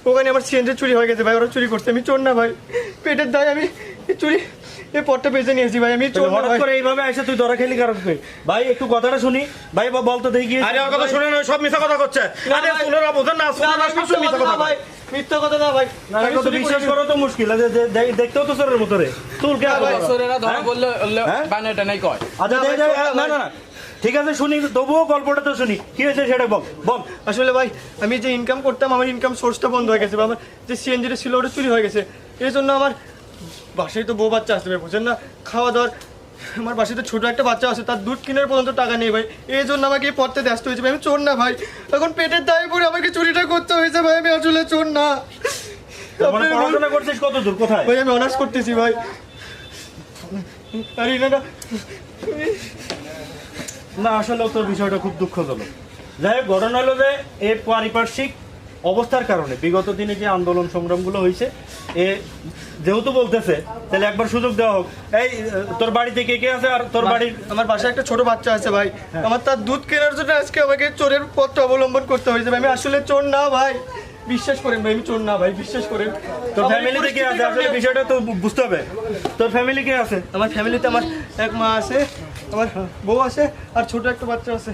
ওখানে আমার সিএনজি চুরি হয়ে গেছে ভাই, ওরা চুরি করছে, আমি চোর না ভাই, পেটের দায় আমি চুরি এই পথটা বেঁচে নিয়েছি ভাই, আমি চোর না হঠাৎ ভাই। করে এইভাবে এসে তুই ধরা খেলি কারণ কি? ভাই একটু কথাটা শুনি ভাই, বলতো দেখি গিয়ে। আরে ওর কথা শুনে না, সব মিথ্যা কথা করছে। আরে ভাই। শুনেরা বোঝেন না, না শুনেরা ভাই, সব মিথ্যা কথা ভাই, মিথ্যা কথা না ভাই, না আমি কথা চুরি বিশ্বাস করিনি। করো তো মুশকিল আছে, দেখতেও তো চোরের মতো রে তুল কে ভাই, সোরেরা ধরা বললে হ্যাঁ? বানাটা নাই কয়। আচ্ছা না ভাই, না চোরটা না ভাই। না ঠিক আছে শুনি, তবুও গল্পটা তো শুনি, কি হয়েছে সেটা বল বল। আসলে ভাই আমি যে ইনকাম করতাম, আমার ইনকাম সোর্সটা বন্ধ হয়ে গেছে, বা আমার যে সিএনজিটা ছিল ওটা চুরি হয়ে গেছে। এই জন্য আমার বাসায় তো বউ বাচ্চা আসবে, বুঝছেন না, খাওয়া দাওয়ার, আমার বাসায় তো ছোটো একটা বাচ্চা আছে, তার দুধ কেনার পর্যন্ত টাকা নেই ভাই, এই জন্য আমাকে এই পথে ব্যস্ত হয়েছে ভাই, আমি চোর না ভাই, এখন পেটের দায়ে পড়ে আমাকে চুরিটা করতে হয়েছে ভাই, আমি আসলে চোর না। মানে পড়াশোনা করছিস কত দূর, কোথায়? ভাই আমি অনার্স করতেছি ভাই, আর এনারা না আসলে তোর বিষয়টা খুব দুঃখজনক। যাই হোক, ঘটনা হলো যে এই পারিপার্শ্বিক অবস্থার কারণে বিগত দিনে যে আন্দোলন সংগ্রামগুলো হয়েছে, এ যেহেতু বলতেছে তাহলে একবার সুযোগ দেওয়া হোক। এই তোর বাড়িতে কে কে আছে আর তোর বাড়ির? আমার বাসায় একটা ছোট বাচ্চা আছে ভাই, আমার তার দুধ কেনার জন্য আজকে আমাকে চোরের পথটা অবলম্বন করতে হয়েছে ভাই, আমি আসলে চোর না ভাই, বিশ্বাস করেন ভাই, আমি চোর না ভাই, বিশ্বাস করেন। তোর আমার এই ফ্যামিলিতে কে আছে? পরিস্থিতির আসলে কারণে- বিষয়টা তো বুঝতে হবে। তোর ফ্যামিলি কে আছে? আমার ফ্যামিলিতে আমার এক মা আছে, আমার বউ আছে, আর ছোট একটা বাচ্চা আছে।